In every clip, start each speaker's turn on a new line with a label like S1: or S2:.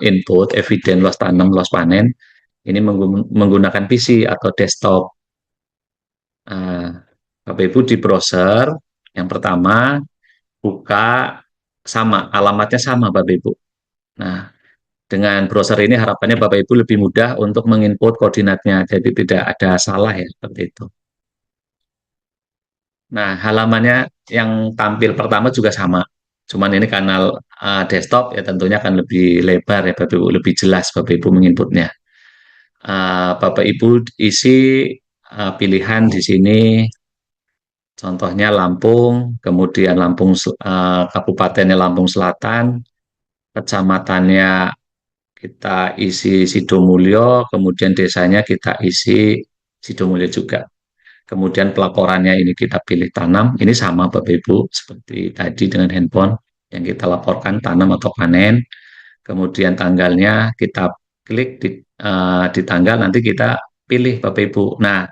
S1: input eviden luas tanam, luas panen, ini menggunakan PC atau desktop. Nah, Bapak Ibu di browser, yang pertama buka sama, alamatnya sama Bapak Ibu. Nah, dengan browser ini harapannya Bapak Ibu lebih mudah untuk menginput koordinatnya, jadi tidak ada salah ya, seperti itu. Nah, halamannya yang tampil pertama juga sama. Cuman ini kanal desktop ya tentunya akan lebih lebar ya Bapak Ibu, lebih jelas Bapak Ibu menginputnya. Bapak Ibu isi pilihan di sini, contohnya Lampung, kemudian Kabupatennya Lampung Selatan, kecamatannya kita isi Sidomulyo, kemudian desanya kita isi Sidomulyo juga. Kemudian pelaporannya ini kita pilih tanam, ini sama Bapak Ibu, seperti tadi dengan handphone yang kita laporkan tanam atau panen. Kemudian tanggalnya kita klik di tanggal, nanti kita pilih Bapak Ibu. Nah,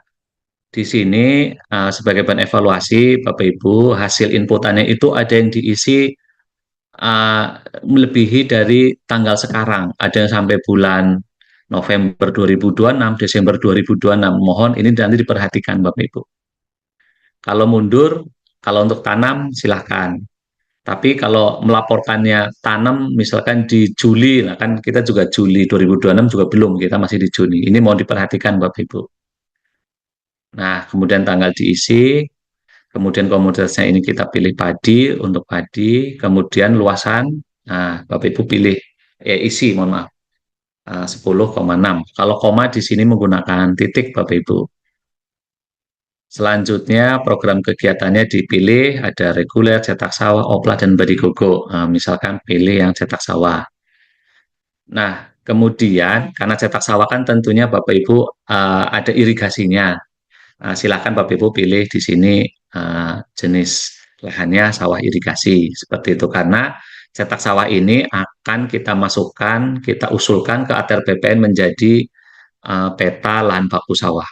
S1: di sini sebagai bahan evaluasi Bapak Ibu, hasil inputannya itu ada yang diisi melebihi dari tanggal sekarang. Ada yang sampai bulan November 2026, Desember 2026. Mohon ini nanti diperhatikan Bapak Ibu. Kalau mundur, kalau untuk tanam silahkan. Tapi kalau melaporkannya tanam misalkan di Juli, nah kan kita juga Juli 2026 juga belum, kita masih di Juni. Ini mau diperhatikan Bapak Ibu. Nah, kemudian tanggal diisi, kemudian komoditasnya ini kita pilih padi untuk padi, kemudian luasan, nah Bapak Ibu pilih isi, mohon maaf, 10,6. Kalau koma di sini menggunakan titik Bapak Ibu. Selanjutnya program kegiatannya dipilih, ada reguler, cetak sawah, oplah, dan badigogo. Nah, misalkan pilih yang cetak sawah. Nah, kemudian karena cetak sawah kan tentunya Bapak Ibu ada irigasinya. Silakan Bapak Ibu pilih di sini jenis lahannya sawah irigasi seperti itu karena cetak sawah ini akan kita masukkan, kita usulkan ke ATR BPN menjadi peta lahan baku sawah.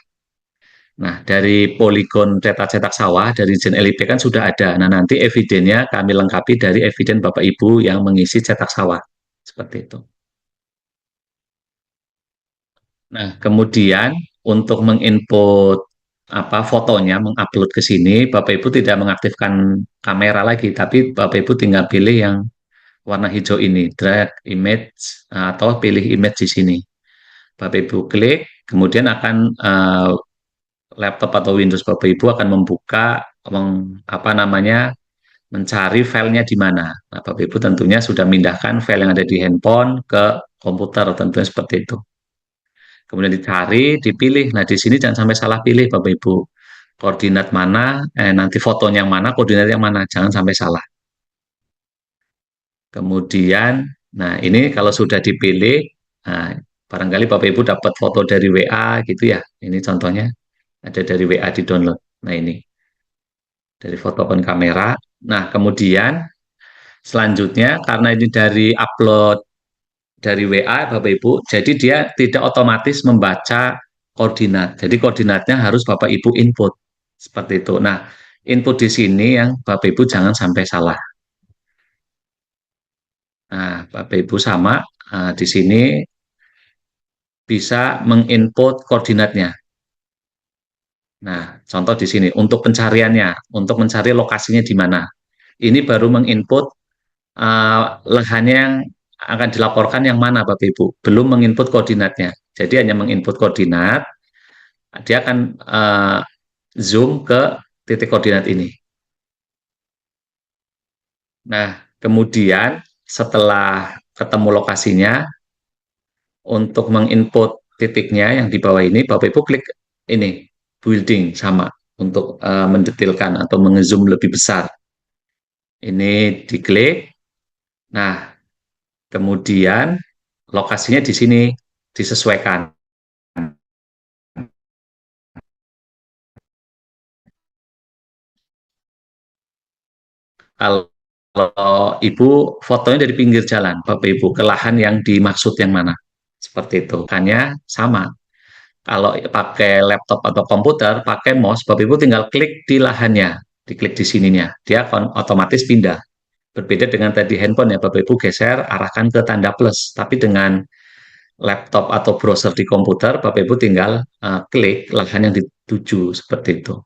S1: Nah, dari poligon peta cetak sawah dari Jen LIP kan sudah ada. Nah, nanti evidennya kami lengkapi dari eviden Bapak Ibu yang mengisi cetak sawah. Seperti itu. Nah, kemudian untuk menginput fotonya, mengupload ke sini, Bapak Ibu tidak mengaktifkan kamera lagi, tapi Bapak Ibu tinggal pilih yang warna hijau ini, drag image atau pilih image di sini. Bapak Ibu klik, kemudian akan laptop atau Windows Bapak Ibu akan membuka apa namanya mencari filenya di mana. Nah, Bapak Ibu tentunya sudah memindahkan file yang ada di handphone ke komputer, tentunya seperti itu. Kemudian dicari, dipilih. Nah, di sini jangan sampai salah pilih, Bapak Ibu. Koordinat mana, nanti fotonya yang mana, koordinat yang mana, jangan sampai salah. Kemudian, nah ini kalau sudah dipilih, nah, barangkali Bapak Ibu dapat foto dari WA gitu ya. Ini contohnya, ada dari WA di download. Nah ini, dari foto on kamera. Nah, kemudian selanjutnya, karena ini dari upload dari WA Bapak Ibu, jadi dia tidak otomatis membaca koordinat. Jadi koordinatnya harus Bapak Ibu input seperti itu. Nah, input di sini yang Bapak Ibu jangan sampai salah. Nah, Bapak Ibu sama di sini bisa menginput koordinatnya. Nah, contoh di sini untuk pencariannya, untuk mencari lokasinya di mana. Ini baru menginput lahannya yang akan dilaporkan yang mana Bapak Ibu, belum menginput koordinatnya. Jadi hanya menginput koordinat, dia akan zoom ke titik koordinat ini. Nah, kemudian setelah ketemu lokasinya, untuk menginput titiknya yang di bawah ini, Bapak Ibu klik ini, building sama, untuk mendetilkan atau mengezoom lebih besar. Ini diklik, nah kemudian lokasinya di sini disesuaikan. Kalau Ibu fotonya dari pinggir jalan, Bapak Ibu ke lahan yang dimaksud yang mana? Seperti itu. Hanya sama. Kalau pakai laptop atau komputer, pakai mouse, Bapak Ibu tinggal klik di lahannya, diklik di sininya. Dia akan otomatis pindah. Berbeda dengan tadi handphone ya, Bapak Ibu geser arahkan ke tanda plus. Tapi dengan laptop atau browser di komputer, Bapak Ibu tinggal klik lahan yang dituju seperti itu.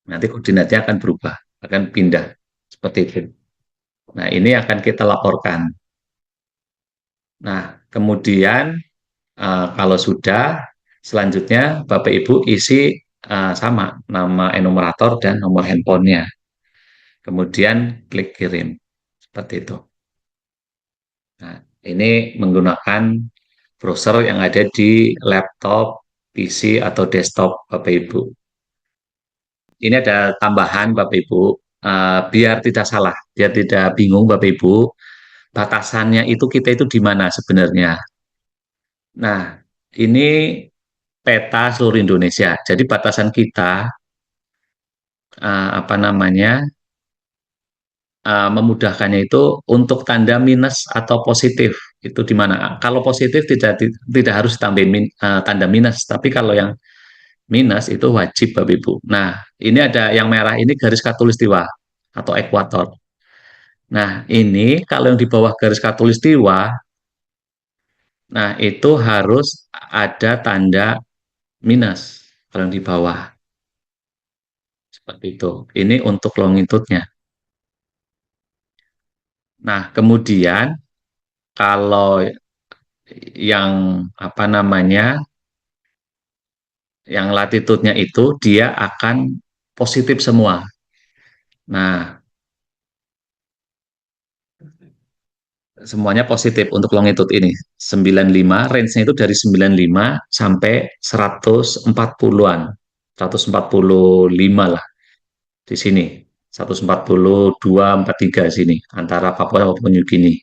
S1: Nanti koordinatnya akan berubah, akan pindah seperti itu. Nah, ini akan kita laporkan. Nah, kemudian kalau sudah, selanjutnya Bapak Ibu isi sama nama enumerator dan nomor handphonenya. Kemudian klik kirim seperti itu. Nah, ini menggunakan browser yang ada di laptop, PC atau desktop Bapak Ibu. Ini ada tambahan Bapak Ibu, biar tidak salah, biar tidak bingung Bapak Ibu, batasannya itu kita itu di mana sebenarnya. Nah, ini peta seluruh Indonesia. Jadi batasan kita apa namanya memudahkannya itu untuk tanda minus atau positif itu di mana? Kalau positif tidak harus tambahin tanda minus, tapi kalau yang minus itu wajib Bapak Ibu. Nah, ini ada yang merah ini garis khatulistiwa atau ekuator. Nah, ini kalau yang di bawah garis khatulistiwa, nah itu harus ada tanda minus kalau yang di bawah seperti itu. Ini untuk longitudenya. Nah, kemudian kalau yang apa namanya, yang latitudenya itu dia akan positif semua. Nah, semuanya positif untuk longitude ini. 95, range-nya itu dari 95 sampai 140-an. 145 lah di sini. 142, 43 sini antara Papua dan Papua New Guinea.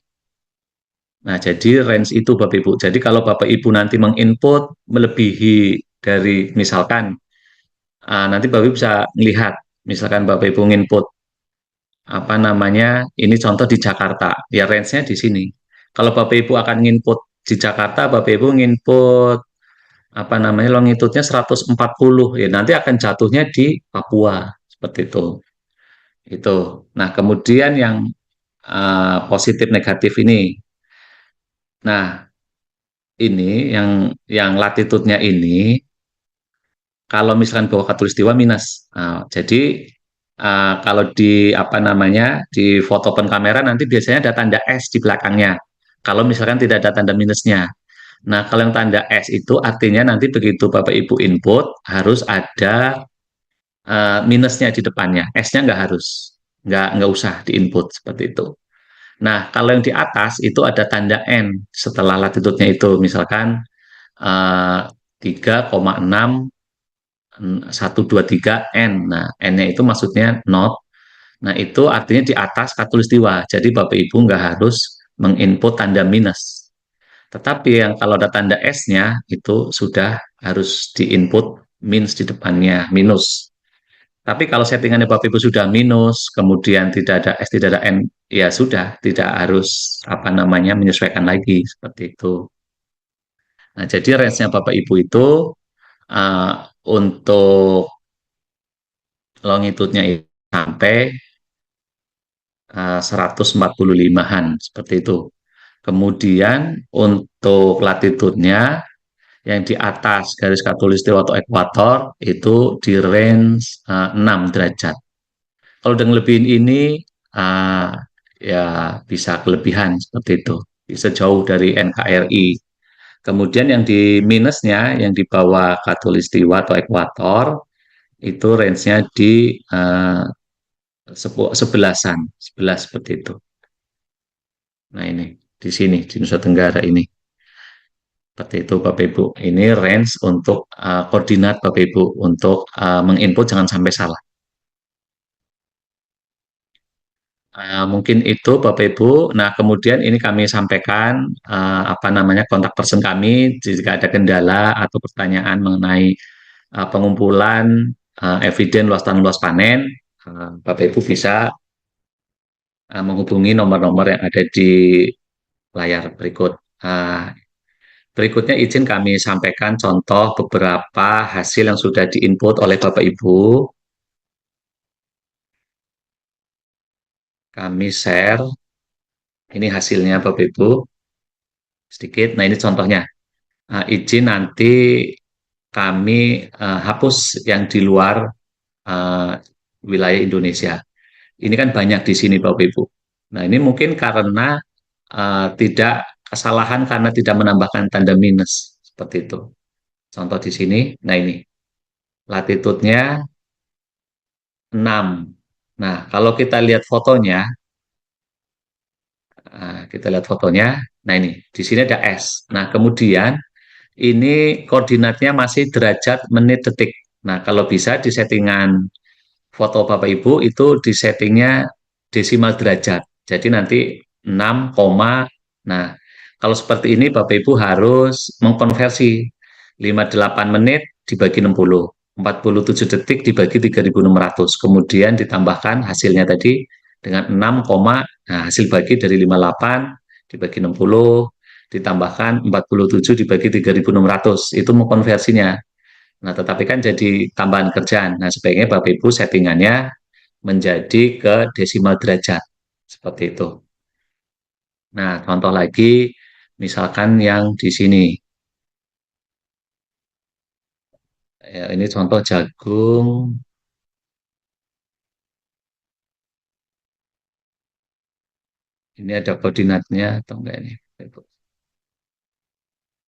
S1: Nah, jadi range itu Bapak Ibu. Jadi kalau Bapak Ibu nanti menginput melebihi dari misalkan nanti Bapak Ibu bisa melihat misalkan Bapak Ibu menginput apa namanya, ini contoh di Jakarta, ya range-nya di sini. Kalau Bapak Ibu akan nginput di Jakarta, Bapak Ibu nginput apa namanya longitudenya 140, ya nanti akan jatuhnya di Papua seperti itu. Itu. Nah, kemudian yang positif negatif ini. Nah, ini yang latitudenya ini kalau misalkan bawah khatulistiwa minus. Nah, jadi kalau di apa namanya di foto pen kamera nanti biasanya ada tanda S di belakangnya. Kalau misalkan tidak ada tanda minusnya. Nah, kalau yang tanda S itu artinya nanti begitu Bapak Ibu input harus ada minusnya di depannya. S-nya nggak harus, nggak usah diinput seperti itu. Nah, kalau yang di atas itu ada tanda N setelah latitudenya itu, misalkan 3,6 123 N. Nah, N-nya itu maksudnya not. Nah, itu artinya di atas khatulistiwa. Jadi Bapak Ibu nggak harus menginput tanda minus. Tetapi yang kalau ada tanda S-nya itu sudah harus diinput minus di depannya, minus. Tapi kalau settingannya Bapak Ibu sudah minus, kemudian tidak ada S, tidak ada N, ya sudah, tidak harus apa namanya menyesuaikan lagi seperti itu. Nah, jadi range-nya Bapak Ibu itu uh, untuk longitudenya itu sampai 145-an seperti itu. Kemudian untuk latitudenya yang di atas garis khatulistiwa atau ekuator itu di range 6 derajat. Kalau udah ngelebihin ini uh, ya bisa kelebihan seperti itu, bisa jauh dari NKRI. Kemudian yang di minusnya, yang di bawah khatulistiwa atau ekuator, itu range-nya di sebelasan, 11 seperti itu. Nah ini, di sini, di Nusa Tenggara ini. Seperti itu Bapak Ibu. Ini range untuk koordinat Bapak Ibu, untuk menginput jangan sampai salah. Mungkin itu Bapak Ibu. Nah, kemudian ini kami sampaikan apa namanya kontak person kami jika ada kendala atau pertanyaan mengenai pengumpulan eviden luas tanam luas panen, Bapak Ibu bisa menghubungi nomor-nomor yang ada di layar berikut. Berikutnya izin kami sampaikan contoh beberapa hasil yang sudah diinput oleh Bapak Ibu. Kami share, ini hasilnya Bapak Ibu, sedikit. Nah, ini contohnya. Izin nanti kami hapus yang di luar eh, wilayah Indonesia. Ini kan banyak di sini Bapak Ibu. Nah, ini mungkin karena tidak kesalahan karena tidak menambahkan tanda minus seperti itu. Contoh di sini, nah ini latitudenya 6. Nah, kalau kita lihat fotonya, nah ini di sini ada S. Nah, kemudian ini koordinatnya masih derajat, menit, detik. Nah, kalau bisa di settingan foto Bapak Ibu itu di settingnya desimal derajat. Jadi nanti 6, nah kalau seperti ini Bapak Ibu harus mengkonversi 58 menit dibagi 60, 47 detik dibagi 3.600, kemudian ditambahkan hasilnya tadi dengan 6, nah hasil bagi dari 58 dibagi 60, ditambahkan 47 dibagi 3.600, itu mengkonversinya. Nah, tetapi kan jadi tambahan kerjaan. Nah, sebaiknya Bapak Ibu settingannya menjadi ke desimal derajat. Seperti itu. Nah, contoh lagi, misalkan yang di sini. Ya, ini contoh jagung. Ini ada koordinatnya atau enggak ini?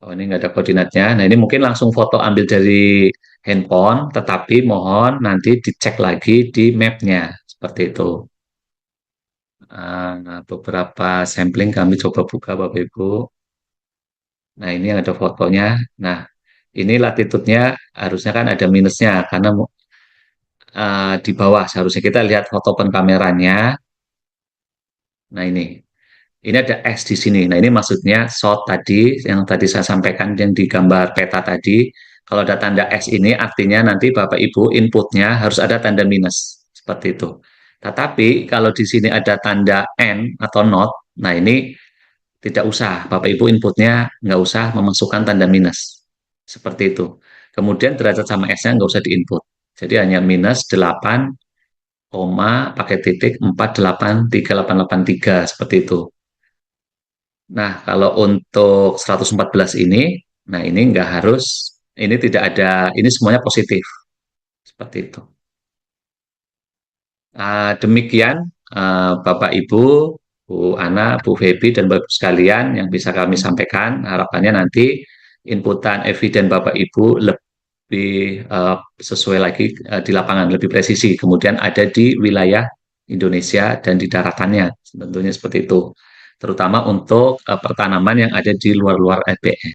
S1: Oh, ini enggak ada koordinatnya. Nah, ini mungkin langsung foto ambil dari handphone, tetapi mohon nanti dicek lagi di mapnya. Seperti itu. Nah, beberapa sampling kami coba buka Bapak Ibu. Nah, ini yang ada fotonya. Nah, ini latitudenya harusnya kan ada minusnya karena di bawah seharusnya kita lihat foto penkameranya. Nah, ini ada S di sini. Nah, ini maksudnya shot tadi yang tadi saya sampaikan yang di gambar peta tadi. Kalau ada tanda S ini artinya nanti Bapak Ibu inputnya harus ada tanda minus seperti itu. Tetapi kalau di sini ada tanda N atau not, nah ini tidak usah, Bapak Ibu inputnya nggak usah memasukkan tanda minus. Seperti itu. Kemudian derajat sama S-nya nggak usah diinput. Jadi hanya minus 8, pakai titik 483883 seperti itu. Nah, kalau untuk 114 ini, nah ini nggak harus, ini tidak ada, ini semuanya positif. Seperti itu. Demikian Bapak Ibu, Bu Ana, Bu Febi, dan Bapak sekalian yang bisa kami sampaikan. Harapannya nanti inputan eviden Bapak Ibu lebih sesuai lagi di lapangan, lebih presisi. Kemudian ada di wilayah Indonesia dan di daratannya, tentunya seperti itu. Terutama untuk pertanaman yang ada di luar-luar RBN.